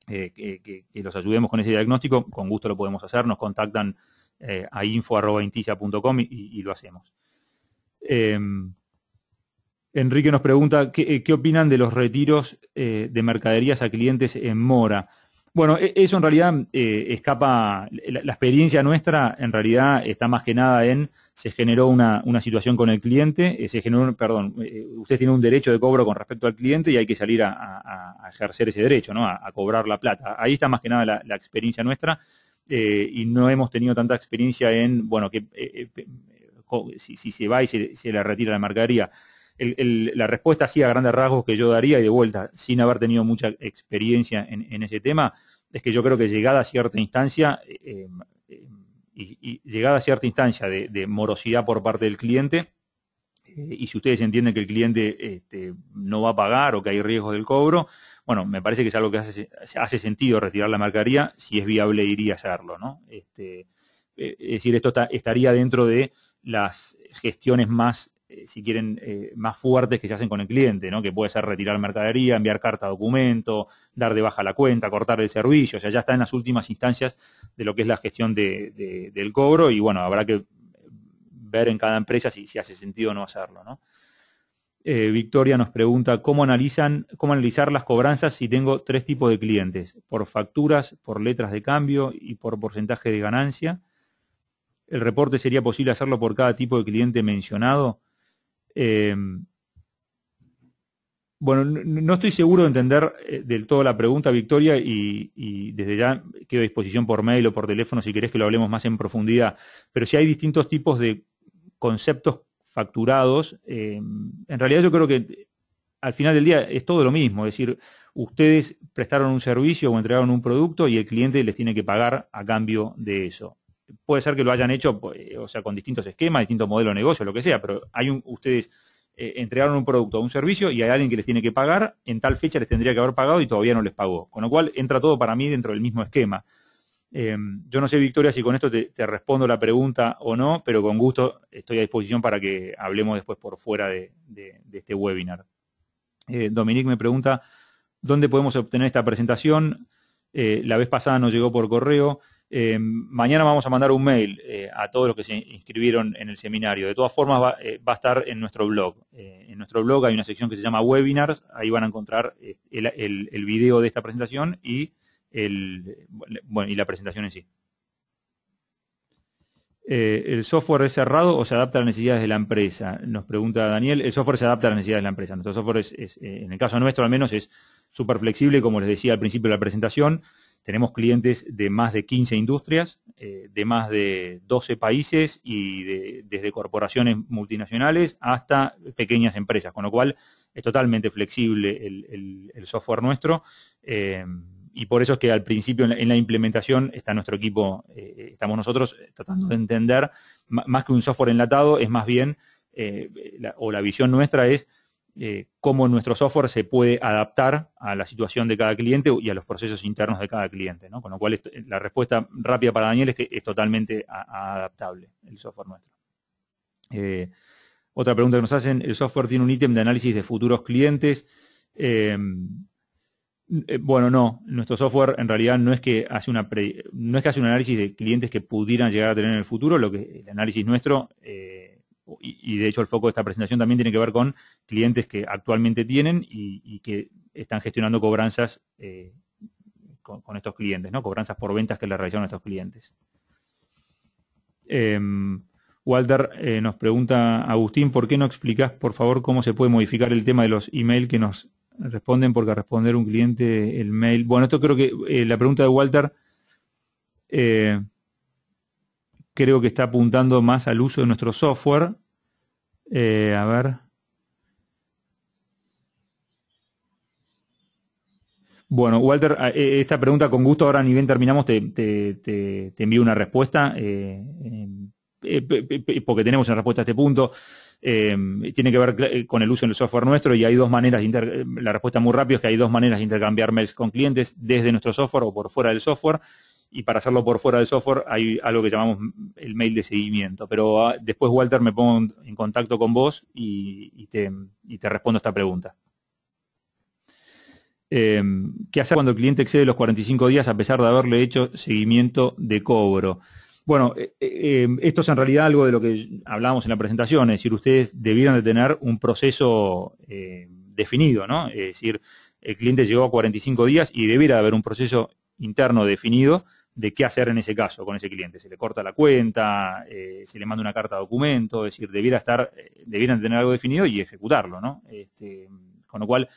que los ayudemos con ese diagnóstico, con gusto lo podemos hacer. Nos contactan a info@intisa.com y lo hacemos. Enrique nos pregunta qué opinan de los retiros de mercaderías a clientes en mora. Bueno, eso en realidad escapa, la experiencia nuestra en realidad está más que nada se generó una situación con el cliente, usted tiene un derecho de cobro con respecto al cliente y hay que salir a ejercer ese derecho, ¿no? A cobrar la plata. Ahí está más que nada la experiencia nuestra, y no hemos tenido tanta experiencia en, bueno, si se va y se le retira la mercadería. La respuesta así a grandes rasgos que yo daría, y de vuelta, sin haber tenido mucha experiencia en ese tema, es que yo creo que llegada a cierta instancia, y llegada a cierta instancia de morosidad por parte del cliente, y si ustedes entienden que el cliente no va a pagar o que hay riesgos del cobro, bueno, me parece que es algo que hace sentido retirar la mercadería. Si es viable, iría a hacerlo, ¿no? Es decir, esto estaría dentro de las gestiones más, si quieren, más fuertes que se hacen con el cliente, ¿no? Que puede ser retirar mercadería, enviar carta documento, dar de baja la cuenta, cortar el servicio. O sea, ya está en las últimas instancias de lo que es la gestión del cobro, y bueno, habrá que ver en cada empresa si hace sentido o no hacerlo, ¿no? Victoria nos pregunta cómo analizar las cobranzas si tengo 3 tipos de clientes: por facturas, por letras de cambio y por porcentaje de ganancia. ¿El reporte sería posible hacerlo por cada tipo de cliente mencionado? Bueno, no estoy seguro de entender del todo la pregunta, Victoria, y desde ya quedo a disposición por mail o por teléfono si querés que lo hablemos más en profundidad. Pero si hay distintos tipos de conceptos facturados, en realidad yo creo que al final del día es todo lo mismo. Es decir, ustedes prestaron un servicio o entregaron un producto y el cliente les tiene que pagar a cambio de eso. Puede ser que lo hayan hecho, o sea, con distintos esquemas, distintos modelos de negocio, lo que sea, pero ustedes entregaron un producto o un servicio y hay alguien que les tiene que pagar, en tal fecha les tendría que haber pagado y todavía no les pagó. Con lo cual entra todo para mí dentro del mismo esquema. Yo no sé, Victoria, si con esto te respondo la pregunta o no, pero con gusto estoy a disposición para que hablemos después por fuera de este webinar. Dominique me pregunta dónde podemos obtener esta presentación. La vez pasada nos llegó por correo. Mañana vamos a mandar un mail a todos los que se inscribieron en el seminario. De todas formas va a estar en nuestro blog. En nuestro blog hay una sección que se llama webinars. Ahí van a encontrar el video de esta presentación y la presentación en sí. ¿El software es cerrado o se adapta a las necesidades de la empresa? Nos pregunta Daniel. El software se adapta a las necesidades de la empresa. Nuestro software en el caso nuestro al menos, es súper flexible, como les decía al principio de la presentación. Tenemos clientes de más de 15 industrias, de más de 12 países y desde corporaciones multinacionales hasta pequeñas empresas, con lo cual es totalmente flexible el software nuestro. Y por eso es que al principio en la implementación está nuestro equipo, estamos nosotros tratando de entender, más que un software enlatado, es más bien, la visión nuestra es cómo nuestro software se puede adaptar a la situación de cada cliente y a los procesos internos de cada cliente, ¿no? Con lo cual la respuesta rápida para Daniel es que es totalmente adaptable el software nuestro. Otra pregunta que nos hacen: ¿el software tiene un ítem de análisis de futuros clientes? Bueno, no. Nuestro software en realidad no es que hace no es que hace un análisis de clientes que pudieran llegar a tener en el futuro. El análisis nuestro, y de hecho el foco de esta presentación también tiene que ver con clientes que actualmente tienen y que están gestionando cobranzas con estos clientes, ¿no? Cobranzas por ventas que le realizaron a estos clientes. Walter nos pregunta, Agustín, ¿por qué no explicás, por favor, cómo se puede modificar el tema de los email que nos responden? Porque a responder un cliente el mail... Bueno, esto creo que la pregunta de Walter creo que está apuntando más al uso de nuestro software. A ver... Bueno, Walter, esta pregunta con gusto, ahora ni bien terminamos, te envío una respuesta, porque tenemos una respuesta a este punto. Tiene que ver con el uso del software nuestro y hay dos maneras, la respuesta muy rápida es que hay dos maneras de intercambiar mails con clientes, desde nuestro software o por fuera del software, y para hacerlo por fuera del software hay algo que llamamos el mail de seguimiento. Pero después, Walter, me pongo en contacto con vos y te respondo esta pregunta. ¿Qué hacer cuando el cliente excede los 45 días a pesar de haberle hecho seguimiento de cobro? Bueno, esto es en realidad algo de lo que hablábamos en la presentación, es decir, ustedes debieran de tener un proceso definido, ¿no? Es decir, el cliente llegó a 45 días y debiera haber un proceso interno definido de qué hacer en ese caso con ese cliente. Se le corta la cuenta, se le manda una carta de documento, es decir, debieran tener algo definido y ejecutarlo, ¿no? Con lo cual,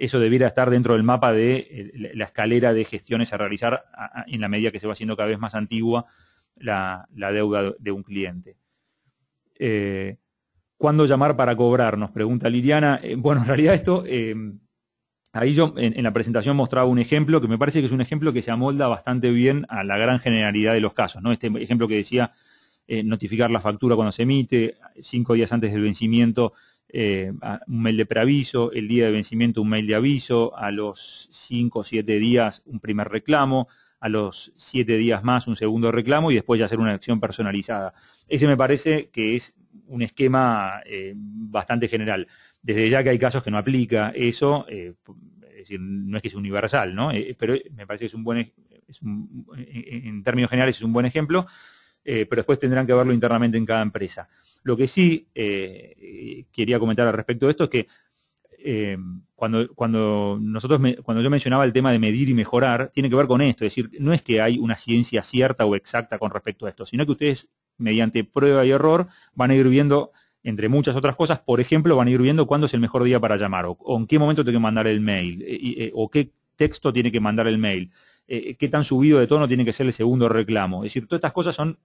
eso debiera estar dentro del mapa de la escalera de gestiones a realizar en la medida que se va haciendo cada vez más antigua la deuda de un cliente. ¿Cuándo llamar para cobrar? Nos pregunta Liliana. Bueno, en realidad esto, ahí yo en la presentación mostraba un ejemplo que me parece que es un ejemplo que se amolda bastante bien a la gran generalidad de los casos, ¿no? Este ejemplo que decía, notificar la factura cuando se emite, 5 días antes del vencimiento, un mail de preaviso, el día de vencimiento un mail de aviso, a los 5 o 7 días un primer reclamo, a los 7 días más un segundo reclamo y después ya hacer una acción personalizada. Ese me parece que es un esquema bastante general. Desde ya que hay casos que no aplica eso, es decir, no es que es universal, ¿no? Pero me parece que en términos generales es un buen ejemplo, pero después tendrán que verlo internamente en cada empresa. Lo que sí quería comentar al respecto de esto es que cuando yo mencionaba el tema de medir y mejorar, tiene que ver con esto, es decir, no es que hay una ciencia cierta o exacta con respecto a esto, sino que ustedes, mediante prueba y error, van a ir viendo, entre muchas otras cosas, por ejemplo, van a ir viendo cuándo es el mejor día para llamar, o en qué momento tiene que mandar el mail, o qué texto tiene que mandar el mail, qué tan subido de tono tiene que ser el segundo reclamo. Es decir, todas estas cosas son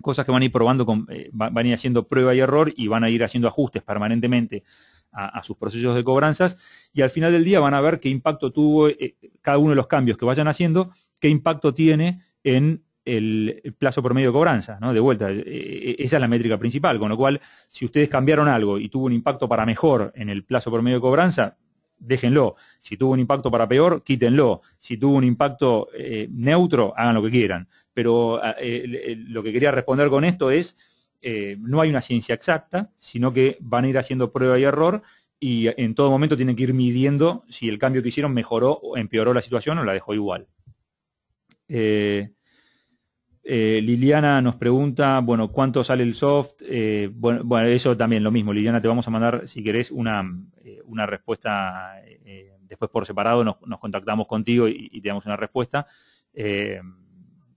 cosas que van a ir probando, van a ir haciendo prueba y error y van a ir haciendo ajustes permanentemente a sus procesos de cobranzas y al final del día van a ver qué impacto tuvo cada uno de los cambios que vayan haciendo, qué impacto tiene en el plazo promedio de cobranza, ¿no? De vuelta, esa es la métrica principal, con lo cual, si ustedes cambiaron algo y tuvo un impacto para mejor en el plazo promedio de cobranza, déjenlo. Si tuvo un impacto para peor, quítenlo. Si tuvo un impacto neutro, hagan lo que quieran. Pero lo que quería responder con esto es, no hay una ciencia exacta, sino que van a ir haciendo prueba y error y en todo momento tienen que ir midiendo si el cambio que hicieron mejoró o empeoró la situación o la dejó igual. Liliana nos pregunta, bueno, ¿cuánto sale el soft? Bueno, eso también lo mismo. Liliana, te vamos a mandar, si querés, una respuesta después por separado, nos contactamos contigo y te damos una respuesta.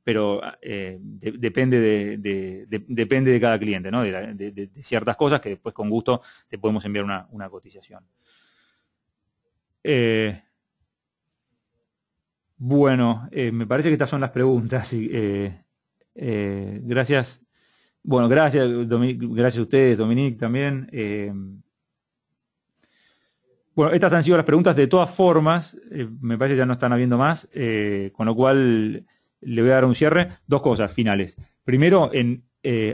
Pero depende de cada cliente, ¿no? De ciertas cosas que después con gusto te podemos enviar una cotización. Bueno, me parece que estas son las preguntas. Gracias. Bueno, gracias a ustedes, Dominique, también. Bueno, estas han sido las preguntas. De todas formas, me parece que ya no están habiendo más, con lo cual le voy a dar un cierre. Dos cosas finales. Primero, en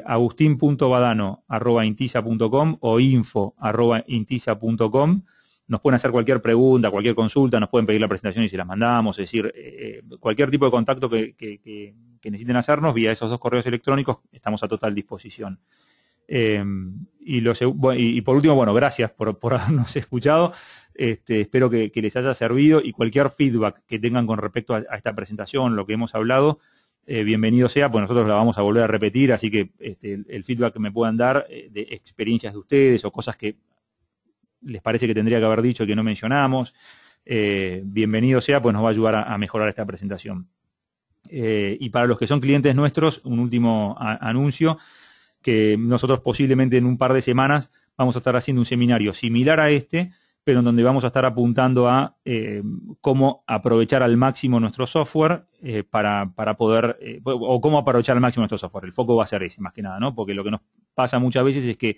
agustin.badano@intisa.com o info@intisa.com nos pueden hacer cualquier pregunta, cualquier consulta, nos pueden pedir la presentación y se las mandamos, es decir, cualquier tipo de contacto que necesiten hacernos vía esos dos correos electrónicos, estamos a total disposición. Y por último, bueno, gracias por habernos escuchado. Espero que les haya servido y cualquier feedback que tengan con respecto a esta presentación, lo que hemos hablado, bienvenido sea, pues nosotros la vamos a volver a repetir, así que el feedback que me puedan dar de experiencias de ustedes o cosas que les parece que tendría que haber dicho y que no mencionamos, bienvenido sea, pues nos va a ayudar a mejorar esta presentación. Y para los que son clientes nuestros, un último anuncio, que nosotros posiblemente en un par de semanas vamos a estar haciendo un seminario similar a este, pero en donde vamos a estar apuntando a cómo aprovechar al máximo nuestro software para poder, o cómo aprovechar al máximo nuestro software. El foco va a ser ese, más que nada, ¿no? Porque lo que nos pasa muchas veces es que,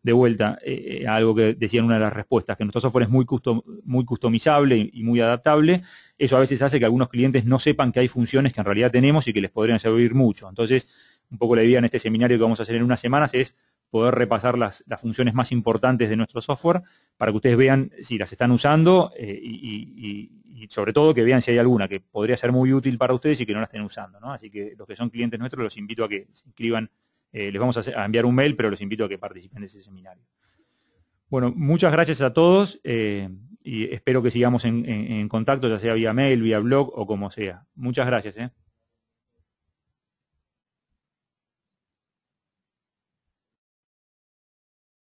de vuelta, algo que decía en una de las respuestas, que nuestro software es muy customizable y muy adaptable. Eso a veces hace que algunos clientes no sepan que hay funciones que en realidad tenemos y que les podrían servir mucho. Entonces, un poco la idea en este seminario que vamos a hacer en unas semanas es poder repasar las funciones más importantes de nuestro software para que ustedes vean si las están usando y sobre todo que vean si hay alguna que podría ser muy útil para ustedes y que no la estén usando, ¿no? Así que los que son clientes nuestros los invito a que se inscriban, les vamos a enviar un mail, pero los invito a que participen de ese seminario. Bueno, muchas gracias a todos y espero que sigamos en contacto, ya sea vía mail, vía blog o como sea. Muchas gracias.